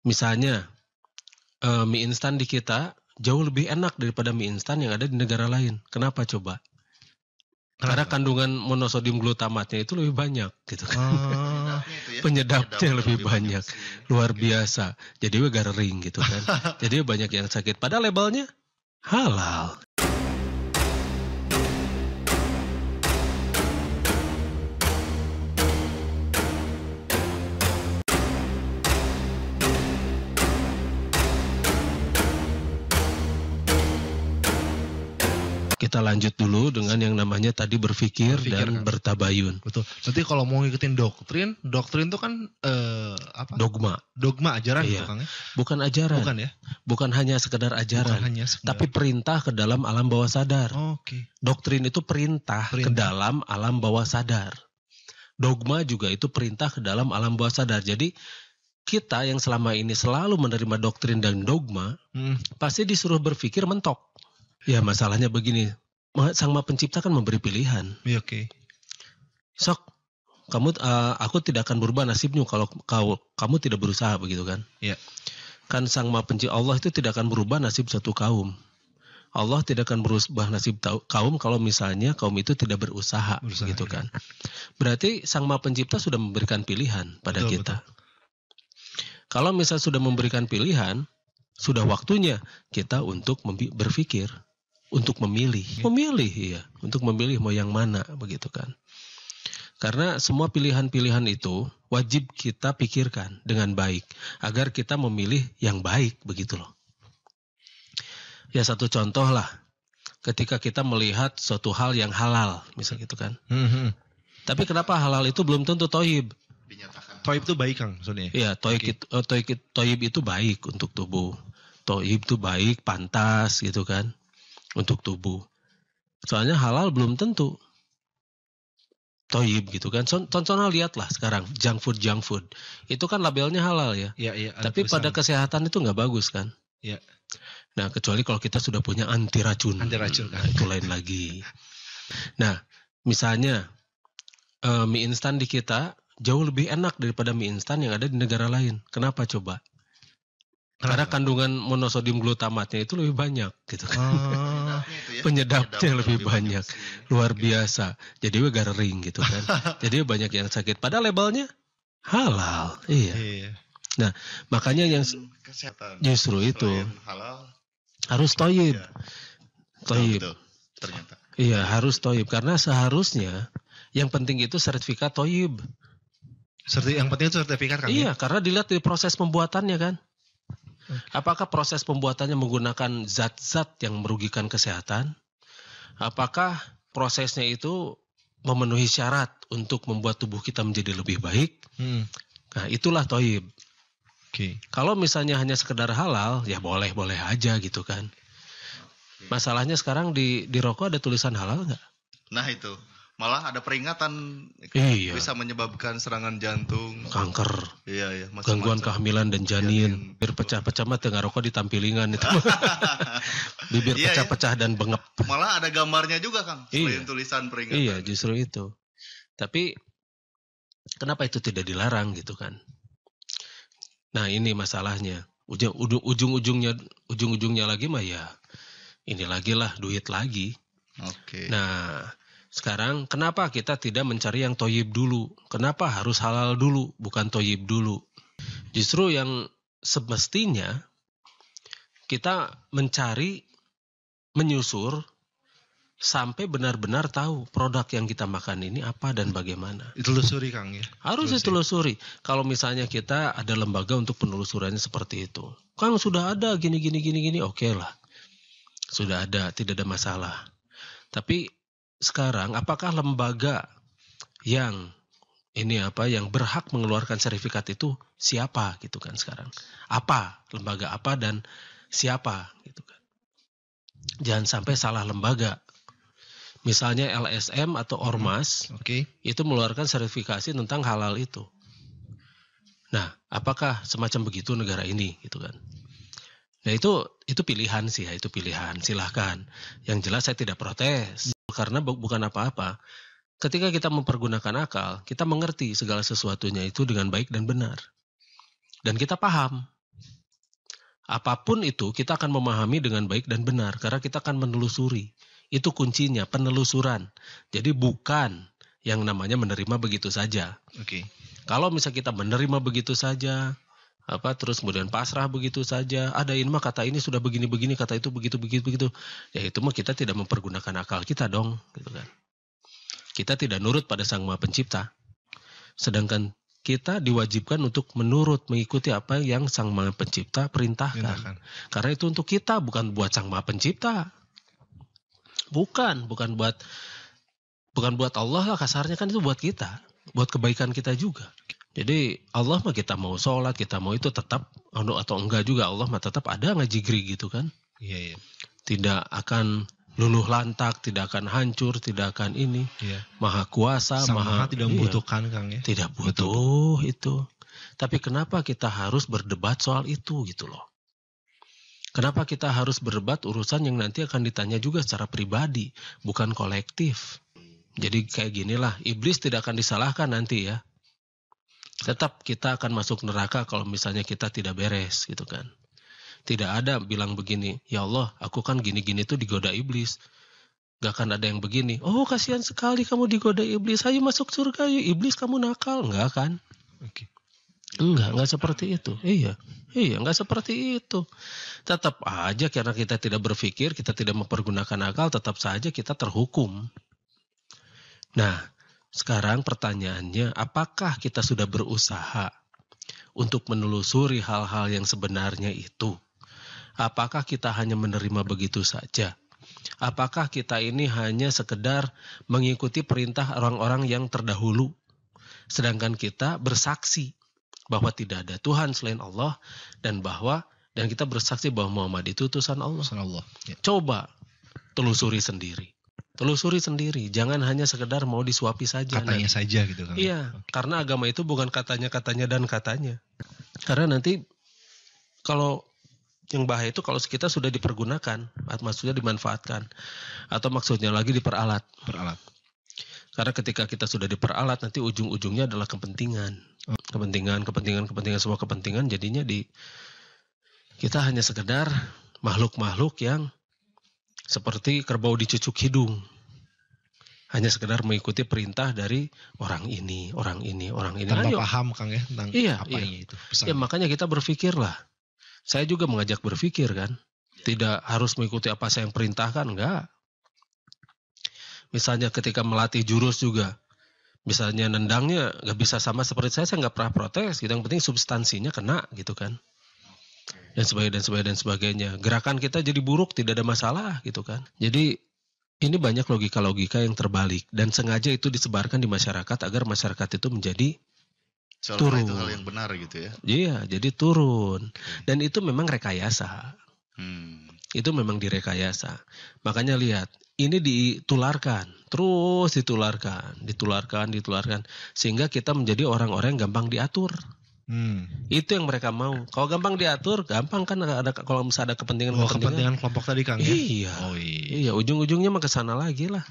Misalnya, mie instan di kita jauh lebih enak daripada mie instan yang ada di negara lain. Kenapa coba? Karena kandungan monosodium glutamatnya itu lebih banyak gitu kan. Penyedapnya lebih banyak. Luar biasa. Jadi we garing gitu kan. Jadi banyak yang sakit. Padahal labelnya halal. Kita lanjut dulu dengan yang namanya tadi berpikir dan kan? Bertabayun. Betul. Nanti kalau mau ngikutin doktrin itu kan Dogma ajaran iya. Gitu, Kang, ya? Bukan ajaran. Bukan ya? Bukan hanya sekedar ajaran. Tapi perintah ke dalam alam bawah sadar. Oke. Doktrin itu perintah ke dalam alam bawah sadar. Dogma juga itu perintah ke dalam alam bawah sadar. Jadi kita yang selama ini selalu menerima doktrin dan dogma, pasti disuruh berpikir mentok. Ya masalahnya begini, Sang Maha Pencipta kan memberi pilihan. Iya, oke. Sok, aku tidak akan berubah nasibmu kalau kamu tidak berusaha begitu kan? Iya. Kan Sang Maha Pencipta Allah itu tidak akan berubah nasib satu kaum. Allah tidak akan berubah nasib kaum kalau misalnya kaum itu tidak berusaha gitu kan? Berarti Sang Maha Pencipta sudah memberikan pilihan pada kita. Kalau misalnya sudah memberikan pilihan, sudah waktunya kita untuk berpikir. Untuk memilih, untuk memilih mau yang mana begitu kan. Karena semua pilihan-pilihan itu wajib kita pikirkan dengan baik agar kita memilih yang baik begitu loh. Ya satu contoh lah, ketika kita melihat suatu hal yang halal, misal gitu kan. Tapi kenapa halal itu belum tentu toyib? Toyib itu baik Kang, maksudnya. Iya, toyib itu baik untuk tubuh. Toyib itu baik, pantas gitu kan. Untuk tubuh. Soalnya halal belum tentu toyib gitu kan. Contohnya lihatlah sekarang junk food. Itu kan labelnya halal ya. Iya. Tapi pada kesehatan itu nggak bagus kan. Iya. Nah kecuali kalau kita sudah punya anti racun kan. Nah, itu lain lagi. Nah misalnya mie instan di kita jauh lebih enak daripada mie instan yang ada di negara lain. Kenapa coba? Karena kandungan monosodium glutamatnya itu lebih banyak gitu kan. Penyedapnya lebih banyak. Luar biasa. Jadi we garing gitu kan. Jadi banyak yang sakit. Padahal labelnya halal. Iya. Nah, makanya yang justru itu harus toyib. Toyib. Ternyata. Iya, harus toyib. Karena seharusnya yang penting itu sertifikat toyib. Yang penting itu sertifikat kan? Iya, karena dilihat dari proses pembuatannya kan. Apakah proses pembuatannya menggunakan zat-zat yang merugikan kesehatan? Apakah prosesnya itu memenuhi syarat untuk membuat tubuh kita menjadi lebih baik? Nah, itulah toyib. Kalau misalnya hanya sekedar halal, ya boleh-boleh aja gitu kan. Masalahnya sekarang di rokok ada tulisan halal nggak? Nah itu. Malah ada peringatan bisa menyebabkan serangan jantung, kanker, gangguan kehamilan dan janin. Bibir pecah-pecah mah tengah rokok ditampilingan itu. Bibir pecah-pecah dan bengep. Malah ada gambarnya juga Kang, selain tulisan peringatan. Iya, justru itu. Tapi kenapa itu tidak dilarang gitu kan? Nah ini masalahnya. Ujung-ujungnya lagi mah ya ini lagi lah, duit lagi. Oke. Nah sekarang kenapa kita tidak mencari yang toyib dulu? Kenapa harus halal dulu, bukan toyib dulu? Justru yang semestinya kita menyusur sampai benar-benar tahu produk yang kita makan ini apa dan bagaimana. Ditelusuri Kang ya? Harus ditelusuri. Kalau misalnya kita ada lembaga untuk penelusurannya seperti itu. Kang sudah ada gini, oke lah. Sudah ada, tidak ada masalah. Tapi sekarang apakah lembaga yang berhak mengeluarkan sertifikat itu siapa gitu kan sekarang? Apa lembaga apa dan siapa gitu kan? Jangan sampai salah lembaga. Misalnya LSM atau Ormas itu mengeluarkan sertifikasi tentang halal itu. Nah, apakah semacam begitu negara ini gitu kan? Nah itu pilihan sih ya, itu pilihan. Silahkan. Yang jelas saya tidak protes. Karena bukan apa-apa. Ketika kita mempergunakan akal, kita mengerti segala sesuatunya itu dengan baik dan benar. Dan kita paham. Apapun itu kita akan memahami dengan baik dan benar karena kita akan menelusuri. Itu kuncinya, penelusuran. Jadi bukan yang namanya menerima begitu saja. Oke. Kalau misalnya kita menerima begitu saja, terus kemudian pasrah begitu saja, ada ini mah kata ini sudah begini-begini, kata itu begitu, ya itu mah kita tidak mempergunakan akal kita dong, gitu kan. Kita tidak nurut pada Sang Maha Pencipta. Sedangkan kita diwajibkan untuk menurut, mengikuti apa yang Sang Maha Pencipta perintahkan. Karena itu untuk kita, bukan buat Sang Maha Pencipta. Bukan buat Allah lah kasarnya, kan itu buat kita, buat kebaikan kita juga. Jadi Allah mah kita mau sholat, kita mau itu tetap atau enggak juga, Allah mah tetap ada ngajigri gitu kan. Iya. Tidak akan luluh lantak, tidak akan hancur, tidak akan ini. Iya. Maha kuasa, Maha tidak membutuhkan Kang ya. Tidak butuh itu. Tapi kenapa kita harus berdebat soal itu gitu loh. Kenapa kita harus berdebat urusan yang nanti akan ditanya juga secara pribadi, bukan kolektif. Jadi kayak ginilah, iblis tidak akan disalahkan nanti ya. Tetap kita akan masuk neraka kalau misalnya kita tidak beres gitu kan. Tidak ada bilang begini, ya Allah aku kan gini-gini tuh digoda iblis. Gak akan ada yang begini, oh kasihan sekali kamu digoda iblis, ayo masuk surga yuk, iblis kamu nakal. Enggak kan? Oke. Enggak seperti itu. Iya, enggak seperti itu. Tetap aja karena kita tidak berpikir, kita tidak mempergunakan akal, tetap saja kita terhukum. Nah, sekarang pertanyaannya, apakah kita sudah berusaha untuk menelusuri hal-hal yang sebenarnya itu? Apakah kita hanya menerima begitu saja? Apakah kita ini hanya sekedar mengikuti perintah orang-orang yang terdahulu? Sedangkan kita bersaksi bahwa tidak ada Tuhan selain Allah dan kita bersaksi bahwa Muhammad itu utusan Allah. Ya. Coba telusuri sendiri. Jangan hanya sekedar mau disuapi saja. Katanya saja gitu kan. Iya, karena agama itu bukan katanya dan katanya. Karena nanti kalau yang bahaya itu kalau kita sudah dipergunakan, maksudnya dimanfaatkan, atau maksudnya lagi diperalat. Karena ketika kita sudah diperalat, nanti ujung-ujungnya adalah kepentingan, semua kepentingan. Jadinya kita hanya sekedar makhluk-makhluk yang seperti kerbau dicucuk hidung. Hanya sekedar mengikuti perintah dari orang ini. Tanpa paham Kang ya tentang apanya itu. Ya makanya kita berpikirlah. Saya juga mengajak berpikir kan. Tidak harus mengikuti apa saya yang perintahkan, enggak. Misalnya ketika melatih jurus juga. Misalnya nendangnya gak bisa sama seperti saya gak pernah protes. Yang penting substansinya kena gitu kan. Dan sebagainya. Gerakan kita jadi buruk, tidak ada masalah gitu kan. Jadi ini banyak logika-logika yang terbalik. Dan sengaja itu disebarkan di masyarakat agar masyarakat itu menjadi turun. Itu hal yang benar gitu ya. Iya, jadi turun. Dan itu memang rekayasa. Itu memang direkayasa. Makanya lihat, ini ditularkan. Terus ditularkan. Sehingga kita menjadi orang-orang yang gampang diatur. Itu yang mereka mau. Kalau gampang diatur, gampang kan kalau misalnya ada kepentingan kepentingan kelompok tadi Kang ya. Iya. Ujung-ujungnya mah kesana lagi lah.